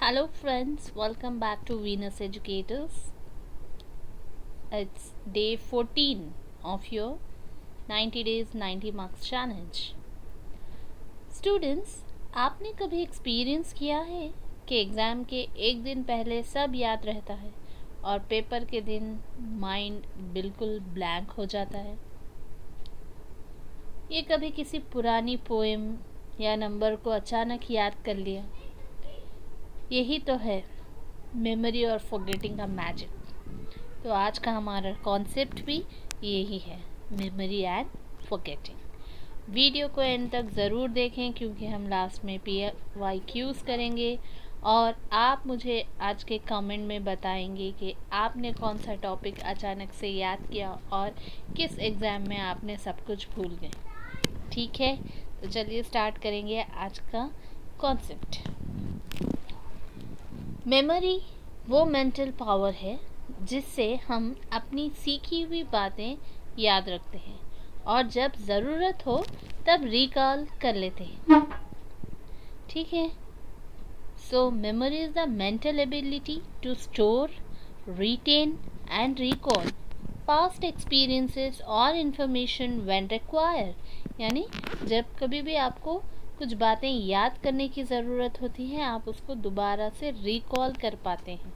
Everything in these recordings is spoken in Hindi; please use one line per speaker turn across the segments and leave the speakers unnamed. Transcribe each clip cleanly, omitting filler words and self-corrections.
Hello, friends, welcome back to Venus Educators. It's day 14 of your 90 Days 90 Marks Challenge. Students, आपने कभी एक्सपीरियंस किया है कि एग्ज़ाम के एक दिन पहले सब याद रहता है और पेपर के दिन माइंड बिल्कुल ब्लैंक हो जाता है? ये कभी किसी पुरानी पोएम या नंबर को अचानक याद कर लिया? यही तो है मेमोरी और फॉरगेटिंग का मैजिक। तो आज का हमारा कॉन्सेप्ट भी यही है, मेमोरी एंड फॉरगेटिंग। वीडियो को एंड तक ज़रूर देखें क्योंकि हम लास्ट में PYQs करेंगे और आप मुझे आज के कमेंट में बताएंगे कि आपने कौन सा टॉपिक अचानक से याद किया और किस एग्ज़ाम में आपने सब कुछ भूल गए। ठीक है, तो चलिए स्टार्ट करेंगे आज का कॉन्सेप्ट। मेमोरी वो मेंटल पावर है जिससे हम अपनी सीखी हुई बातें याद रखते हैं और जब ज़रूरत हो तब रिकॉल कर लेते हैं। ठीक है, so memory is the mental ability to store, retain and recall past experiences और इंफॉर्मेशन व्हेन रिक्वायर्ड। यानी जब कभी भी आपको कुछ बातें याद करने की ज़रूरत होती है, आप उसको दोबारा से रिकॉल कर पाते हैं।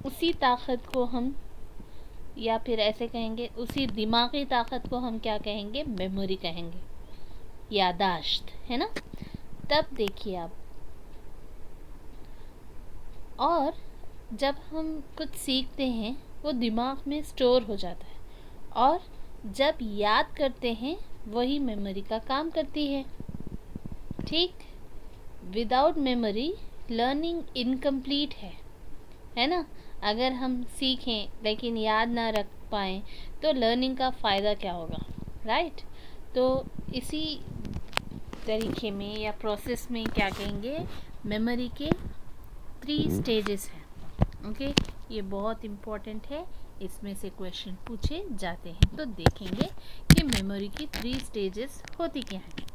उसी ताकत को हम, या फिर ऐसे कहेंगे, उसी दिमागी ताकत को हम क्या कहेंगे? मेमोरी कहेंगे, यादाश्त, है ना। तब देखिए आप, और जब हम कुछ सीखते हैं वो दिमाग में स्टोर हो जाता है और जब याद करते हैं वही मेमोरी का काम करती है। ठीक, विदाउट मेमोरी लर्निंग इनकम्प्लीट है ना। अगर हम सीखें लेकिन याद ना रख पाएँ तो लर्निंग का फ़ायदा क्या होगा, राइट। तो इसी तरीके में या प्रोसेस में क्या कहेंगे, मेमोरी के 3 स्टेजेस हैं। ओके, ये बहुत इम्पोर्टेंट है, इसमें से क्वेश्चन पूछे जाते हैं। तो देखेंगे कि मेमोरी की 3 स्टेजेस होती क्या हैं।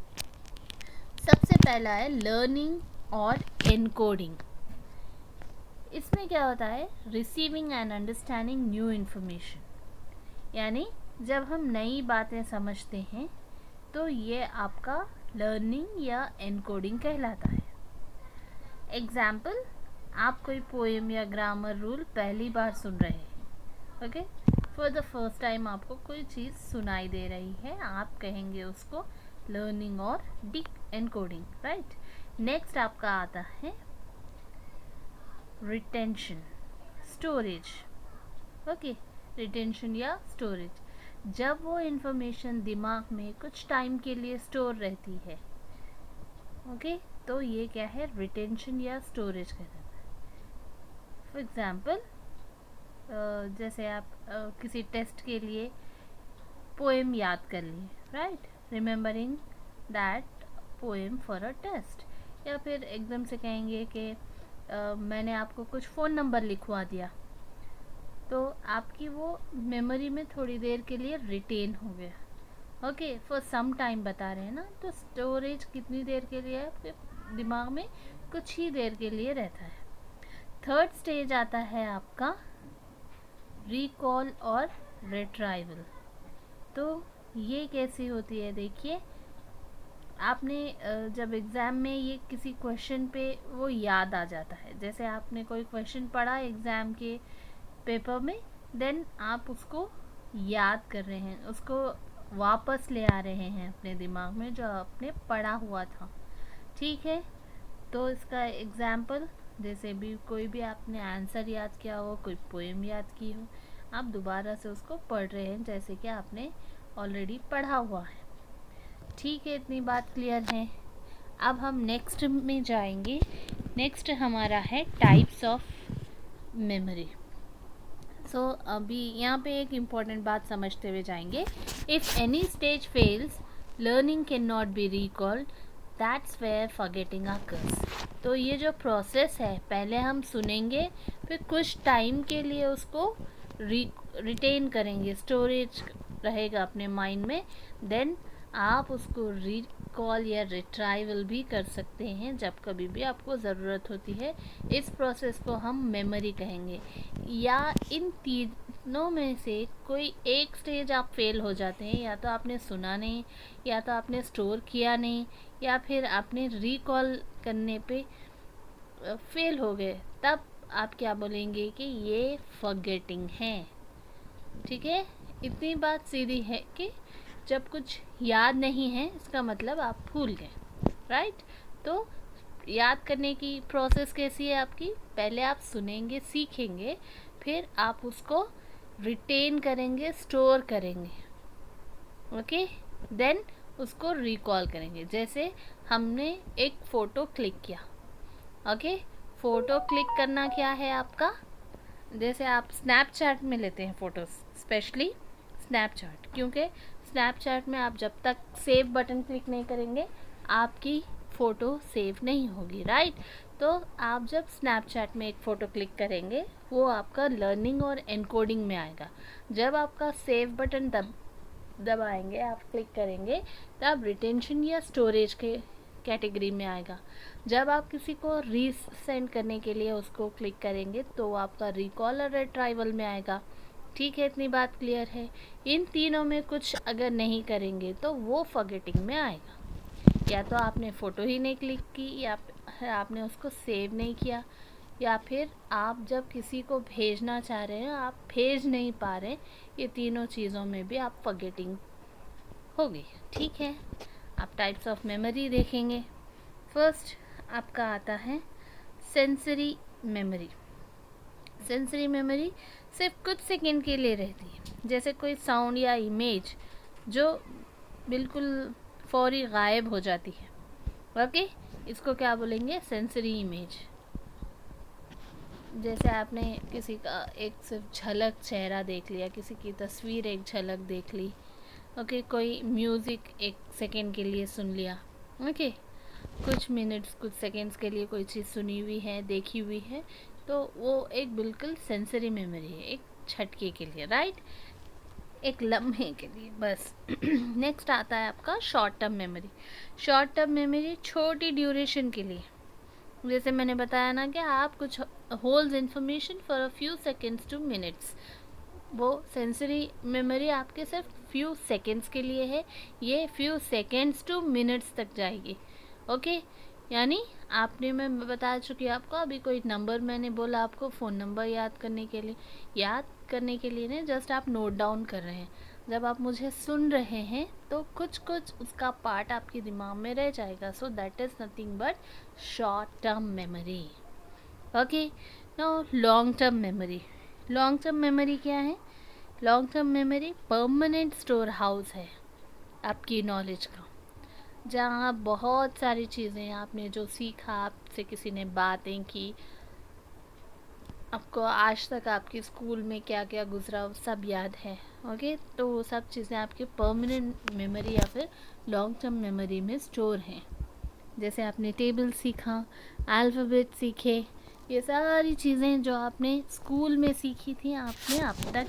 सबसे पहला है लर्निंग और एनकोडिंग। इसमें क्या होता है? Receiving end understanding new information. यानी जब हम नई बातें समझते हैं तो ये आपका लर्निंग या एनकोडिंग कहलाता है। एग्जाम्पल, आप कोई पोएम या ग्रामर रूल पहली बार सुन रहे हैं। Okay, for the first time आपको कोई चीज़ सुनाई दे रही है, आप कहेंगे उसको लर्निंग और डी एनकोडिंग, राइट। नेक्स्ट आपका आता है रिटेंशन, स्टोरेज। ओके, रिटेंशन या स्टोरेज, जब वो इन्फॉर्मेशन दिमाग में कुछ टाइम के लिए स्टोर रहती है। ओके, तो ये क्या है? रिटेंशन या स्टोरेज कहलाता है। फॉर एग्जाम्पल, जैसे आप किसी टेस्ट के लिए पोएम याद कर लिए, right, remembering that poem for a test. या फिर एकदम से कहेंगे कि मैंने आपको कुछ फ़ोन नंबर लिखवा दिया, तो आपकी वो मेमोरी में थोड़ी देर के लिए रिटेन हो गया। ओके, फॉर सम टाइम बता रहे हैं ना, तो स्टोरेज कितनी देर के लिए है? आपके दिमाग में कुछ ही देर के लिए रहता है। थर्ड स्टेज आता है आपका रिकॉल और रिट्राइवल। तो ये कैसी होती है? देखिए, आपने जब एग्ज़ाम में ये किसी क्वेश्चन पे वो याद आ जाता है, जैसे आपने कोई क्वेश्चन पढ़ा एग्ज़ाम के पेपर में, देन आप उसको याद कर रहे हैं, उसको वापस ले आ रहे हैं अपने दिमाग में जो आपने पढ़ा हुआ था। ठीक है, तो इसका एग्ज़ाम्पल, जैसे भी कोई भी आपने आंसर याद किया हो, कोई पोएम याद की हो, आप दोबारा से उसको पढ़ रहे हैं जैसे कि आपने ऑलरेडी पढ़ा हुआ है। ठीक है, इतनी बात क्लियर है। अब हम नेक्स्ट में जाएंगे। नेक्स्ट हमारा है टाइप्स ऑफ मेमोरी। सो अभी यहाँ पे एक इम्पॉर्टेंट बात समझते हुए जाएंगे। If any stage fails, learning can not be recalled, that's where forgetting occurs. तो ये जो प्रोसेस है, पहले हम सुनेंगे, फिर कुछ टाइम के लिए उसको रिटेन करेंगे, स्टोरेज रहेगा अपने माइंड में, देन आप उसको रिकॉल या रिट्राइवल भी कर सकते हैं जब कभी भी आपको ज़रूरत होती है। इस प्रोसेस को हम मेमोरी कहेंगे। या इन तीनों में से कोई एक स्टेज आप फेल हो जाते हैं, या तो आपने सुना नहीं, या तो आपने स्टोर किया नहीं, या फिर आपने रिकॉल करने पे फेल हो गए, तब आप क्या बोलेंगे कि ये फॉरगेटिंग है। ठीक है, इतनी बात सीधी है कि जब कुछ याद नहीं है इसका मतलब आप भूल गए, राइट। तो याद करने की प्रोसेस कैसी है आपकी? पहले आप सुनेंगे, सीखेंगे, फिर आप उसको रिटेन करेंगे, स्टोर करेंगे, ओके, देन उसको रिकॉल करेंगे। जैसे हमने एक फ़ोटो क्लिक किया, ओके, फ़ोटो क्लिक करना क्या है आपका? जैसे आप स्नैपचैट में लेते हैं फ़ोटोज़, स्पेशली स्नैपचैट, क्योंकि स्नैपचैट में आप जब तक सेव बटन क्लिक नहीं करेंगे आपकी फ़ोटो सेव नहीं होगी, राइट। तो आप जब स्नैपचैट में एक फ़ोटो क्लिक करेंगे वो आपका लर्निंग और एनकोडिंग में आएगा। जब आपका सेव बटन दबाएंगे, आप क्लिक करेंगे, तब रिटेंशन या स्टोरेज के कैटेगरी में आएगा। जब आप किसी को रीसेंड करने के लिए उसको क्लिक करेंगे तो आपका रिकॉल और रिट्राइवल में आएगा। ठीक है, इतनी बात क्लियर है। इन तीनों में कुछ अगर नहीं करेंगे तो वो फॉरगेटिंग में आएगा। या तो आपने फ़ोटो ही नहीं क्लिक की, या आपने उसको सेव नहीं किया, या फिर आप जब किसी को भेजना चाह रहे हैं आप भेज नहीं पा रहे। ये तीनों चीज़ों में भी आप फॉरगेटिंग होगी। ठीक है, आप टाइप्स ऑफ मेमोरी देखेंगे। फर्स्ट आपका आता है सेंसरी मेमोरी। सेंसरी मेमोरी सिर्फ कुछ सेकंड के लिए रहती है, जैसे कोई साउंड या इमेज जो बिल्कुल फौरी गायब हो जाती है, ओके, इसको क्या बोलेंगे? Sensory image. जैसे आपने किसी का एक सिर्फ झलक चेहरा देख लिया, किसी की तस्वीर एक झलक देख ली, ओके, कोई म्यूज़िक एक सेकंड के लिए सुन लिया, ओके, कुछ मिनट्स कुछ सेकंड्स के लिए कोई चीज़ सुनी हुई है, देखी हुई है, तो वो एक बिल्कुल सेंसरी मेमोरी है, एक झटके के लिए, राइट, एक लम्हे के लिए बस। नेक्स्ट आता है आपका short term memory. Short term memory छोटी ड्यूरेशन के लिए, जैसे मैंने बताया ना कि आप कुछ holds information for a few seconds two minutes, वो सेंसरी मेमोरी आपके सिर्फ फ्यू सेकेंड्स के लिए है, ये फ्यू सेकेंड्स टू मिनट्स तक जाएगी, ओके। यानी आपने, मैं बता चुकी हूँ आपको, अभी कोई नंबर मैंने बोला आपको फ़ोन नंबर याद करने के लिए नहीं, जस्ट आप नोट डाउन कर रहे हैं। जब आप मुझे सुन रहे हैं तो कुछ कुछ उसका पार्ट आपके दिमाग में रह जाएगा, so that is nothing but short term memory, okay. Now long term memory. Long term memory क्या है? Long term memory permanent store house है आपकी नॉलेज का, जहाँ बहुत सारी चीज़ें आपने जो सीखा, आपसे किसी ने बातें की, आपको आज तक आपके स्कूल में क्या क्या गुजरा वो सब याद है, ओके। तो वो सब चीज़ें आपकी परमानेंट मेमोरी या फिर लॉन्ग टर्म मेमोरी में स्टोर हैं। जैसे आपने टेबल सीखा, अल्फ़ाबेट सीखे, ये सारी चीज़ें जो आपने स्कूल में सीखी थी आपने अब तक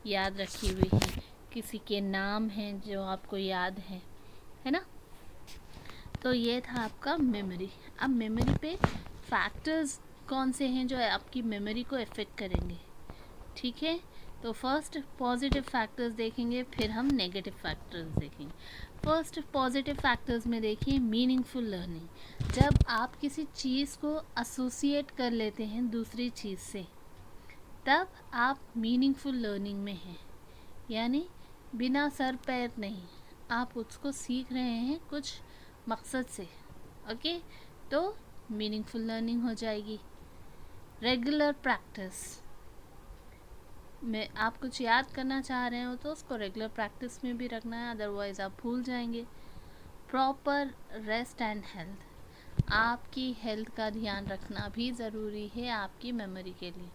याद रखी हुई हैं। किसी के नाम हैं जो आपको याद है ना। तो ये था आपका मेमोरी। अब मेमोरी पे फैक्टर्स कौन से हैं जो आपकी मेमोरी को इफ़ेक्ट करेंगे? ठीक है, तो फर्स्ट पॉजिटिव फैक्टर्स देखेंगे, फिर हम नेगेटिव फैक्टर्स देखेंगे। फर्स्ट पॉजिटिव फैक्टर्स में देखिए मीनिंगफुल लर्निंग। जब आप किसी चीज़ को एसोसिएट कर लेते हैं दूसरी चीज़ से, तब आप मीनिंगफुल लर्निंग में हैं, यानी बिना सर पैर नहीं, आप उसको सीख रहे हैं कुछ मकसद से, ओके, तो मीनिंगफुल लर्निंग हो जाएगी। रेगुलर प्रैक्टिस में आप कुछ याद करना चाह रहे हो तो उसको रेगुलर प्रैक्टिस में भी रखना है, अदरवाइज़ आप भूल जाएंगे। प्रॉपर रेस्ट एंड हेल्थ, आपकी हेल्थ का ध्यान रखना भी ज़रूरी है आपकी मेमोरी के लिए।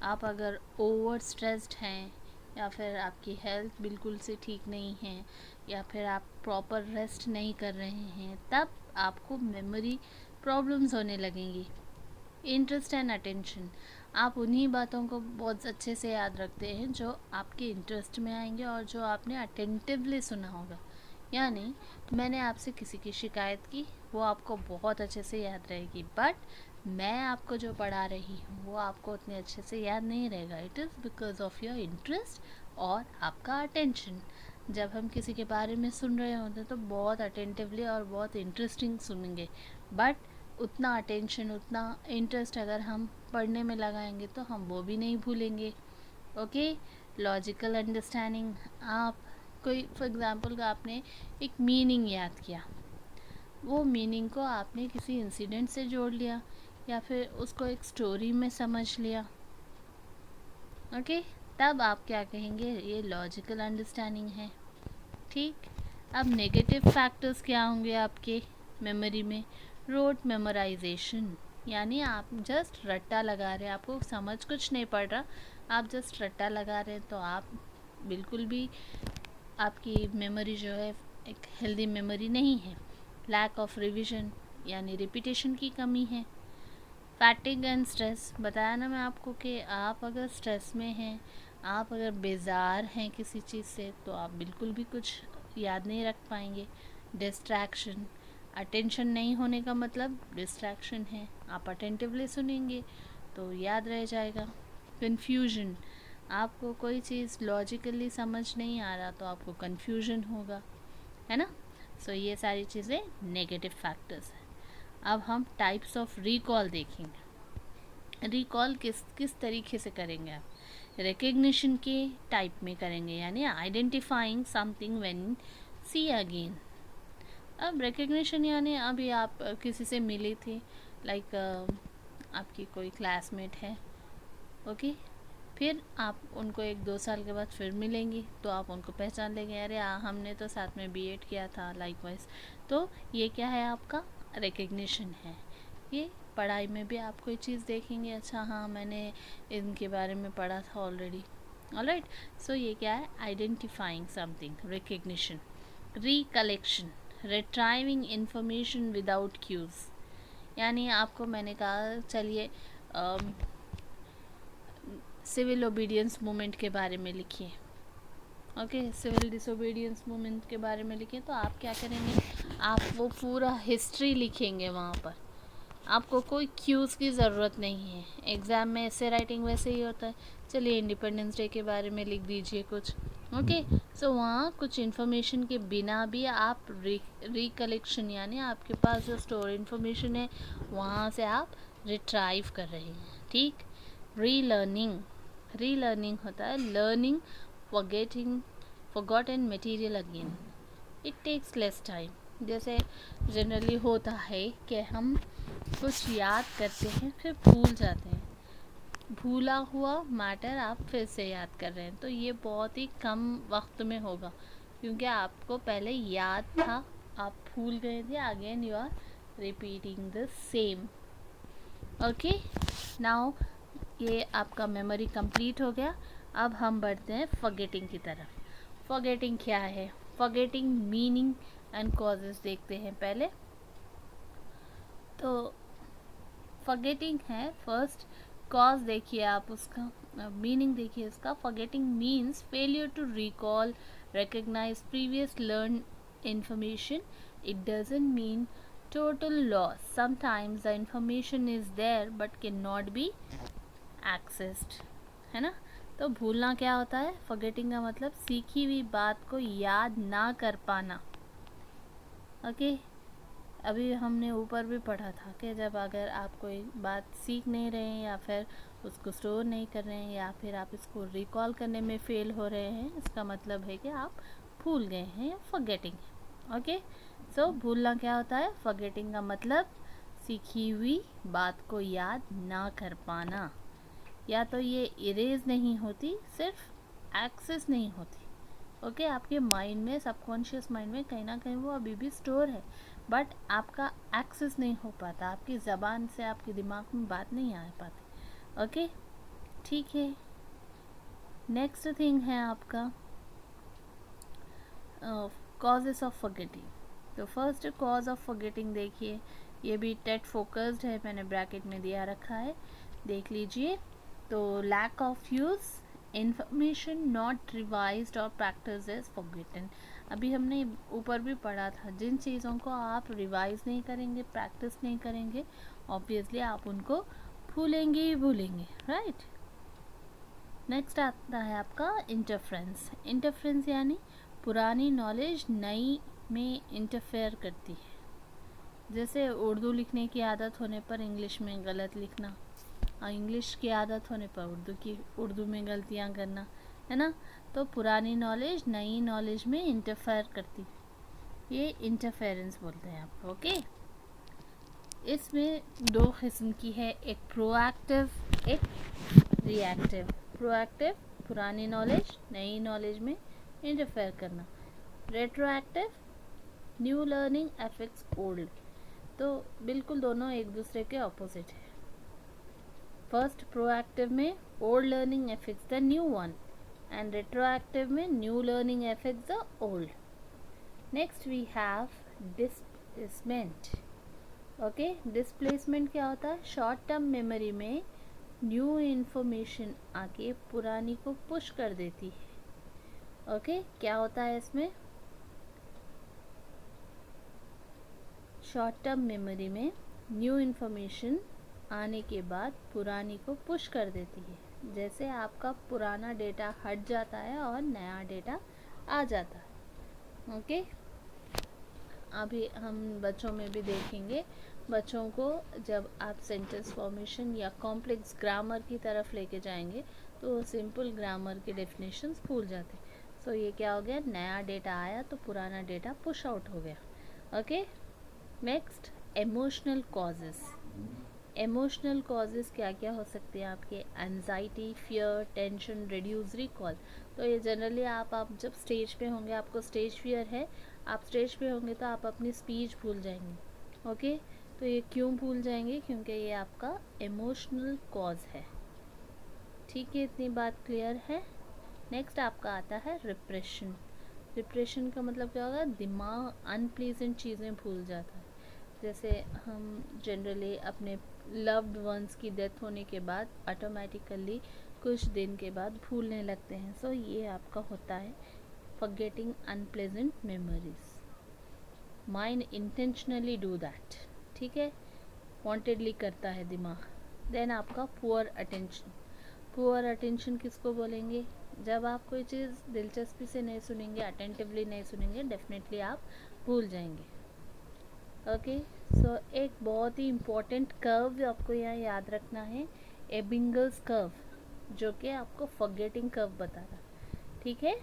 आप अगर ओवर स्ट्रेस्ड हैं, या फिर आपकी हेल्थ बिल्कुल से ठीक नहीं है, या फिर आप प्रॉपर रेस्ट नहीं कर रहे हैं, तब आपको मेमोरी प्रॉब्लम्स होने लगेंगी। इंटरेस्ट एंड अटेंशन, आप उन्हीं बातों को बहुत अच्छे से याद रखते हैं जो आपके इंटरेस्ट में आएंगे और जो आपने अटेंटिवली सुना होगा, यानी मैंने आपसे किसी की शिकायत की, वो आपको बहुत अच्छे से याद रहेगी, बट मैं आपको जो पढ़ा रही हूँ वो आपको उतने अच्छे से याद नहीं रहेगा। It is because of your interest और आपका अटेंशन। जब हम किसी के बारे में सुन रहे होते हैं तो बहुत अटेंटिवली और बहुत इंटरेस्टिंग सुनेंगे, बट उतना अटेंशन, उतना इंटरेस्ट अगर हम पढ़ने में लगाएंगे तो हम वो भी नहीं भूलेंगे। Okay, logical understanding. आप कोई फॉर एग्ज़ाम्पल का आपने एक मीनिंग याद किया, वो मीनिंग को आपने किसी इंसिडेंट से जोड़ लिया या फिर उसको एक स्टोरी में समझ लिया। ओके, तब आप क्या कहेंगे, ये लॉजिकल अंडरस्टैंडिंग है। ठीक, अब नेगेटिव फैक्टर्स क्या होंगे आपके मेमोरी में? रोट मेमोराइजेशन, यानी आप जस्ट रट्टा लगा रहे हैं, आपको समझ कुछ नहीं पड़ रहा, आप जस्ट रट्टा लगा रहे हैं, तो आप बिल्कुल भी, आपकी मेमोरी जो है एक हेल्दी मेमोरी नहीं है। लैक ऑफ रिविजन, यानी रिपीटेशन की कमी है। फैटिग एंड स्ट्रेस, बताया ना मैं आपको कि आप अगर स्ट्रेस में हैं, आप अगर बेजार हैं किसी चीज़ से, तो आप बिल्कुल भी कुछ याद नहीं रख पाएंगे। डिस्ट्रैक्शन, अटेंशन नहीं होने का मतलब डिस्ट्रैक्शन है, आप अटेंटिवली सुनेंगे तो याद रह जाएगा। कन्फ्यूजन, आपको कोई चीज़ लॉजिकली समझ नहीं आ रहा तो आपको कन्फ्यूजन होगा, है ना। सो ये सारी चीज़ें नेगेटिव फैक्टर्स हैं। अब हम टाइप्स ऑफ रिकॉल देखेंगे। रिकॉल किस किस तरीके से करेंगे आप? रिकग्निशन के टाइप में करेंगे, यानी identifying something when see again. अब रिकग्निशन यानी अभी आप किसी से मिली थी, लाइक आपकी कोई क्लासमेट है, ओके, फिर आप उनको 1-2 साल के बाद फिर मिलेंगी तो आप उनको पहचान लेंगे, अरे हमने तो साथ में बीएड किया था, लाइकवाइज। तो ये क्या है, आपका रिकग्निशन है। ये पढ़ाई में भी आप कोई चीज़ देखेंगे, अच्छा हाँ मैंने इनके बारे में पढ़ा था ऑलरेडी। ऑलराइट, सो ये क्या है, identifying something, recognition. Recollection, retrieving information without cues, यानी आपको मैंने कहा चलिए सिविल ओबीडियंस मूवमेंट के बारे में लिखिए, ओके, सिविल डिसोबीडियंस मूवमेंट के बारे में लिखिए, तो आप क्या करेंगे, आप वो पूरा हिस्ट्री लिखेंगे वहाँ पर, आपको कोई क्यूज़ की ज़रूरत नहीं है। एग्ज़ाम में ऐसे राइटिंग वैसे ही होता है, चलिए इंडिपेंडेंस डे के बारे में लिख दीजिए कुछ, ओके। सो वहाँ कुछ इन्फॉर्मेशन के बिना भी आप रिकलेक्शन, यानी आपके पास जो स्टोर इन्फॉर्मेशन है वहाँ से आप रिट्राइव कर रहे हैं। ठीक, रीलर्निंग, रीलर्निंग होता है learning forgotten material again, it takes less time. जैसे जनरली होता है कि हम कुछ याद करते हैं फिर भूल जाते हैं, भूला हुआ मैटर आप फिर से याद कर रहे हैं, तो ये बहुत ही कम वक्त में होगा, क्योंकि आपको पहले याद था, आप भूल गए थे, again you are repeating the same. Okay, now ये आपका मेमोरी कंप्लीट हो गया। अब हम बढ़ते हैं फॉरगेटिंग की तरफ। फॉरगेटिंग क्या है? फॉरगेटिंग मीनिंग एंड कॉजेस देखते हैं पहले। तो फॉरगेटिंग है, फर्स्ट कॉज देखिए आप उसका, मीनिंग देखिए इसका। Forgetting means failure to recall, recognize previous learned information. It doesn't mean total loss. Sometimes the information is there but cannot be accessed, है ना। तो भूलना क्या होता है? फॉरगेटिंग का मतलब सीखी हुई बात को याद ना कर पाना। ओके, अभी हमने ऊपर भी पढ़ा था कि जब अगर आप कोई बात सीख नहीं रहे हैं या फिर उसको स्टोर नहीं कर रहे हैं या फिर आप इसको रिकॉल करने में फेल हो रहे हैं, इसका मतलब है कि आप भूल गए हैं या फॉरगेटिंग है। ओके, सो भूलना क्या होता है? फॉरगेटिंग का मतलब सीखी हुई बात को याद ना कर पाना, या तो ये इरेज नहीं होती, सिर्फ एक्सेस नहीं होती। ओके, आपके माइंड में, सबकॉन्शियस माइंड में कहीं ना कहीं वो अभी भी स्टोर है, बट आपका एक्सेस नहीं हो पाता, आपकी ज़बान से आपके दिमाग में बात नहीं आ पाती। ओके, ठीक है। नेक्स्ट थिंग है आपका कॉजेस ऑफ फॉरगेटिंग। तो फर्स्ट कॉज ऑफ फॉरगेटिंग देखिए, ये भी टेट फोकस्ड है, मैंने ब्रैकेट में दिया रखा है, देख लीजिए। तो lack of use, information not revised or practiced is forgotten। अभी हमने ऊपर भी पढ़ा था, जिन चीज़ों को आप रिवाइज नहीं करेंगे, प्रैक्टिस नहीं करेंगे, ऑब्वियसली आप उनको भूलेंगे ही भूलेंगे, राइट। नेक्स्ट आता है आपका इंटरफ्रेंस। इंटरफ्रेंस यानी पुरानी नॉलेज नई में इंटरफेयर करती है। जैसे उर्दू लिखने की आदत होने पर इंग्लिश में गलत लिखना, और इंग्लिश की आदत होने पर उर्दू में गलतियाँ करना, है ना। तो पुरानी नॉलेज नई नॉलेज में इंटरफेयर करती, ये इंटरफेरेंस बोलते हैं आप, ओके। इसमें दो किस्म की है, एक प्रोएक्टिव, एक रिएक्टिव। प्रोएक्टिव पुरानी नॉलेज नई नॉलेज में इंटरफेयर करना, retroactive new learning affects old. तो बिल्कुल दोनों एक दूसरे के ऑपोजिट है। फर्स्ट प्रोएक्टिव में old learning affects the new one, and retroactive में new learning affects the old. Next we have displacement, okay. Displacement क्या होता है, शॉर्ट टर्म मेमोरी में न्यू इन्फॉर्मेशन आके पुरानी को पुश कर देती है, ओके। क्या होता है इसमें, शॉर्ट टर्म मेमोरी में न्यू इन्फॉर्मेशन आने के बाद पुरानी को पुश कर देती है। जैसे आपका पुराना डेटा हट जाता है और नया डेटा आ जाता है, ओके। अभी हम बच्चों में भी देखेंगे, बच्चों को जब आप सेंटेंस फॉर्मेशन या कॉम्प्लेक्स ग्रामर की तरफ लेके जाएंगे तो वो सिंपल ग्रामर के डेफिनेशंस भूल जाते। सो ये क्या हो गया, नया डेटा आया तो पुराना डेटा पुश आउट हो गया, okay. Next emotional causes. Emotional causes क्या क्या हो सकते हैं आपके, anxiety, fear, tension, reduce recall. तो ये जनरली आप जब स्टेज पे होंगे, आपको स्टेज फियर है, आप स्टेज पे होंगे तो आप अपनी स्पीच भूल जाएंगे, ओके। तो ये क्यों भूल जाएंगे, क्योंकि ये आपका इमोशनल कॉज है, ठीक है। इतनी बात क्लियर है। नेक्स्ट आपका आता है रिप्रेशन। रिप्रेशन का मतलब क्या होगा, दिमाग अनप्लीजेंट चीज़ें भूल जाता है। जैसे हम जनरली अपने लव्ड वंस की डेथ होने के बाद ऑटोमेटिकली कुछ दिन के बाद भूलने लगते हैं। सो ये आपका होता है forgetting unpleasant memories. Mind intentionally do that, ठीक है, वांटेडली करता है दिमाग। देन आपका पुअर अटेंशन। पुअर अटेंशन किसको बोलेंगे, जब आप कोई चीज़ दिलचस्पी से नहीं सुनेंगे, अटेंटिवली नहीं सुनेंगे, डेफिनेटली आप भूल जाएंगे, ओके। सो एक बहुत ही इम्पोर्टेंट कर्व आपको यहाँ याद रखना है, एबिंगल्स कर्व, जो कि आपको फॉरगेटिंग कर्व बता रहा, ठीक है।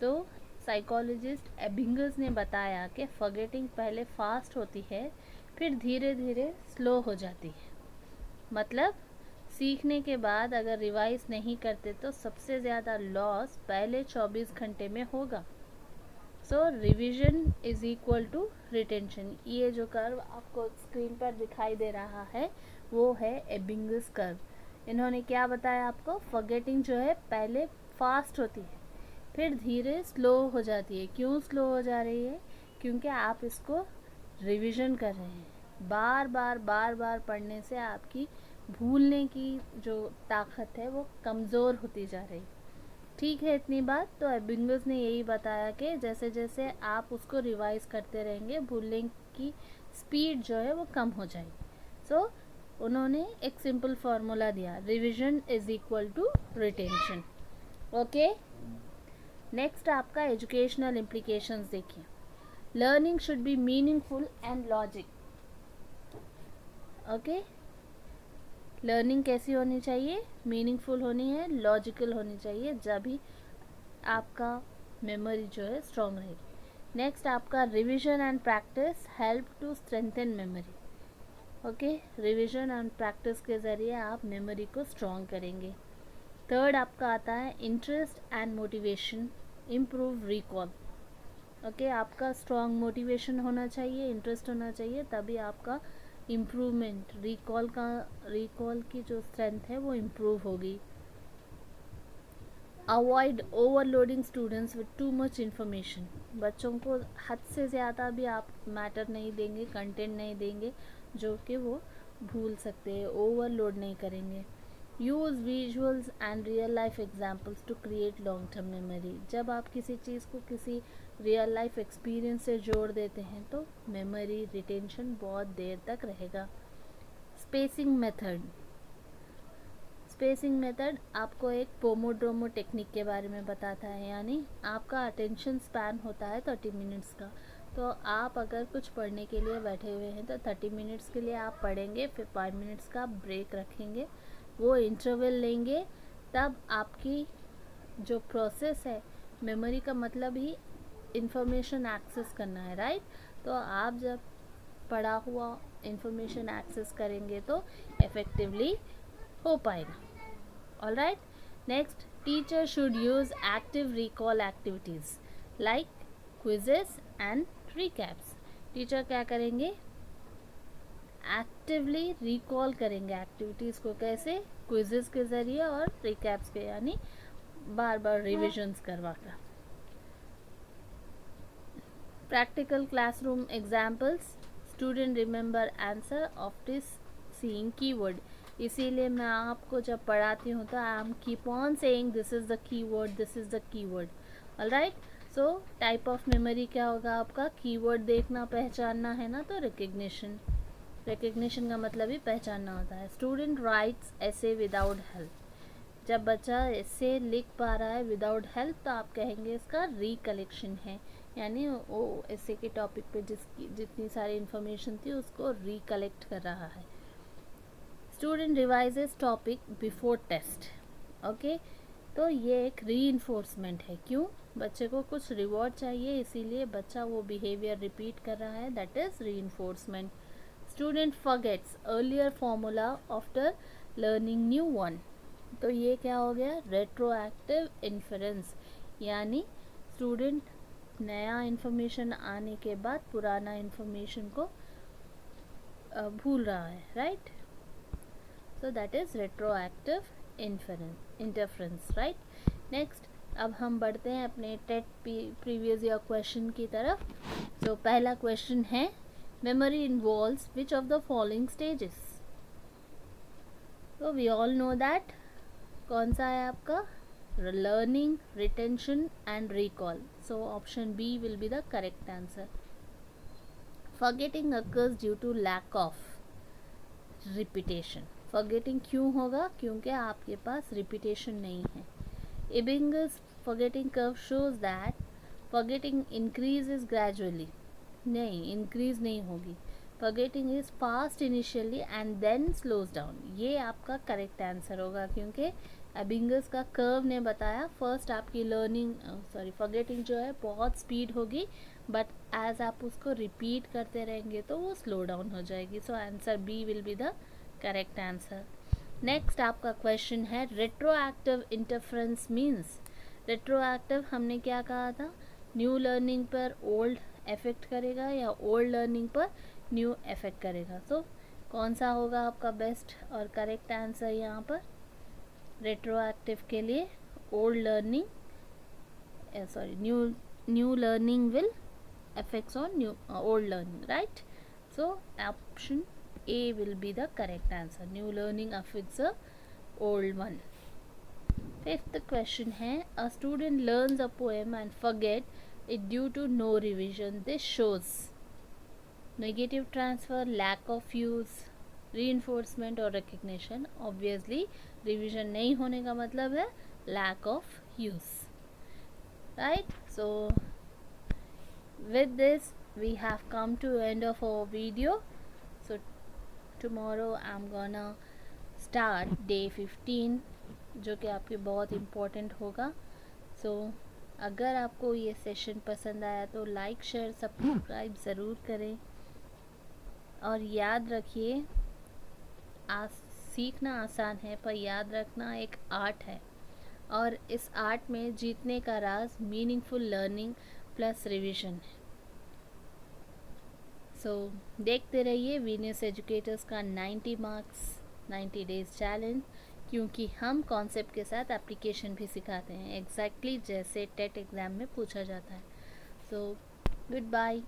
तो साइकोलॉजिस्ट एबिंगल्स ने बताया कि फॉरगेटिंग पहले फास्ट होती है, फिर धीरे धीरे स्लो हो जाती है। मतलब सीखने के बाद अगर रिवाइज नहीं करते तो सबसे ज़्यादा लॉस पहले 24 घंटे में होगा। So revision is equal to retention. ये जो कर्व आपको स्क्रीन पर दिखाई दे रहा है वो है एबिंगस कर्व। इन्होंने क्या बताया आपको, फॉरगेटिंग जो है पहले फास्ट होती है, फिर धीरे स्लो हो जाती है। क्यों स्लो हो जा रही है, क्योंकि आप इसको रिविजन कर रहे हैं। बार बार पढ़ने से आपकी भूलने की जो ताकत है वो कमज़ोर होती जा रही, ठीक है। इतनी बात। तो एबिंगस ने यही बताया कि जैसे जैसे आप उसको रिवाइज करते रहेंगे, भूलने की स्पीड जो है वो कम हो जाएगी। सो उन्होंने एक सिंपल फार्मूला दिया, revision is equal to retention, okay. Next आपका एजुकेशनल इम्प्लीकेशंस देखिए। Learning should be meaningful and logic, okay. Learning कैसी होनी चाहिए, मीनिंगफुल होनी है, लॉजिकल होनी चाहिए, जब ही आपका मेमोरी जो है स्ट्रॉन्ग रहेगी। नेक्स्ट आपका revision and practice help to strengthen memory, okay. Revision and practice के ज़रिए आप मेमोरी को स्ट्रॉन्ग करेंगे। थर्ड आपका आता है interest and motivation improve recall, okay. आपका स्ट्रॉन्ग मोटिवेशन होना चाहिए, इंटरेस्ट होना चाहिए, तभी आपका इम्प्रूवमेंट, रिकॉल की जो स्ट्रेंथ है वो इम्प्रूव होगी। Avoid overloading students with too much information. बच्चों को हद से ज़्यादा भी आप मैटर नहीं देंगे, कंटेंट नहीं देंगे जो कि वो भूल सकते हैं, ओवरलोड नहीं करेंगे। Use visuals and real life examples to create long term memory. जब आप किसी चीज़ को किसी रियल लाइफ एक्सपीरियंस से जोड़ देते हैं तो मेमोरी रिटेंशन बहुत देर तक रहेगा। स्पेसिंग मेथड आपको एक पोमोड्रोमो टेक्निक के बारे में बताता है, यानी आपका अटेंशन स्पैन होता है 30 मिनट्स का। तो आप अगर कुछ पढ़ने के लिए बैठे हुए हैं तो 30 मिनट्स के लिए आप पढ़ेंगे, फिर 5 मिनट्स का ब्रेक रखेंगे, वो इंटरवल लेंगे, तब आपकी जो प्रोसेस है, मेमोरी का मतलब ही इंफॉर्मेशन एक्सेस करना है, राइट। तो आप जब पढ़ा हुआ इंफॉर्मेशन एक्सेस करेंगे तो इफ़ेक्टिवली हो पाएगा। All right, next, teacher should use active recall activities like quizzes and recaps. Teacher क्या करेंगे, एक्टिवली रिकॉल करेंगे एक्टिविटीज़ को, कैसे, क्विजेस के ज़रिए और रिकैप्स के, यानी बार बार रिविजन्स करवा कर। Practical classroom examples, student remember answer after seeing keyword. इसीलिए मैं आपको जब पढ़ाती हूँ तो I am keep on saying this is the keyword, this is the keyword. All right, so type of memory क्या होगा आपका, कीवर्ड देखना पहचानना है ना, तो रिकग्निशन का मतलब ही पहचानना होता है। स्टूडेंट राइट्स ऐसे विदाउट हेल्प, जब बच्चा ऐसे लिख पा रहा है विदाउट हेल्प तो आप कहेंगे इसका रिकलेक्शन है, यानी वो ऐसे के टॉपिक पे जितनी सारी इन्फॉर्मेशन थी उसको रिकलेक्ट कर रहा है। Student revises topic before test, okay, तो ये एक रीइंफोर्समेंट है। क्यों, बच्चे को कुछ रिवॉर्ड चाहिए, इसीलिए बच्चा वो बिहेवियर रिपीट कर रहा है, that is reinforcement. Student forgets earlier formula after learning new one, तो ये क्या हो गया, रेट्रोएक्टिव इन्फरेंस, यानी स्टूडेंट नया इन्फॉर्मेशन आने के बाद पुराना इन्फॉर्मेशन को भूल रहा है, right. So that is retroactive interference, right. Next, अब हम बढ़ते हैं अपने टेट प्रीवियस ईयर क्वेश्चन की तरफ। तो पहला क्वेश्चन है, memory involves which of the following stages. तो वी ऑल नो दैट, कौन सा है आपका, learning, retention and recall. So option B will be the correct answer. Forgetting occurs due to lack of repetition. Forgetting क्यों होगा, क्योंकि आपके पास रिपीटेशन नहीं है। Ebbinghaus forgetting curve shows that forgetting increases gradually, नहीं, इंक्रीज नहीं होगी। Forgetting is fast initially and then slows down, ये आपका करेक्ट आंसर होगा, क्योंकि एबिंगस का कर्व ने बताया फर्स्ट आपकी फॉरगेटिंग जो है बहुत स्पीड होगी, बट एज आप उसको रिपीट करते रहेंगे तो वो स्लो डाउन हो जाएगी। So answer B will be the correct answer. Next आपका क्वेश्चन है, रेट्रोएक्टिव इंटरफेरेंस मीन्स। रेट्रोएक्टिव हमने क्या कहा था, न्यू लर्निंग पर ओल्ड इफेक्ट करेगा या ओल्ड लर्निंग पर न्यू इफेक्ट करेगा। सो कौन सा होगा आपका बेस्ट और करेक्ट आंसर यहाँ पर, रेट्रोएक्टिव के लिए old learning, new learning will affects on new old learning, right? So option A will be the correct answer, new learning affects the old one. Fifth question है, a student learns a poem and forget it due to no revision, this shows negative transfer, lack of use, reinforcement और recognition। obviously revision नहीं होने का मतलब है lack of use, right? So with this we have come to end of our video. So tomorrow I'm gonna start day 15, जो कि आपके बहुत इम्पोर्टेंट होगा। सो अगर आपको ये सेशन पसंद आया तो लाइक, शेयर, सब्सक्राइब ज़रूर करें, और याद रखिए सीखना आसान है पर याद रखना एक आर्ट है, और इस आर्ट में जीतने का राज मीनिंगफुल लर्निंग प्लस रिवीजन है। सो देखते रहिए वीनस एजुकेटर्स का 90 मार्क्स 90 डेज चैलेंज, क्योंकि हम कॉन्सेप्ट के साथ एप्लीकेशन भी सिखाते हैं, एग्जैक्टली जैसे टेट एग्ज़ाम में पूछा जाता है। So good bye.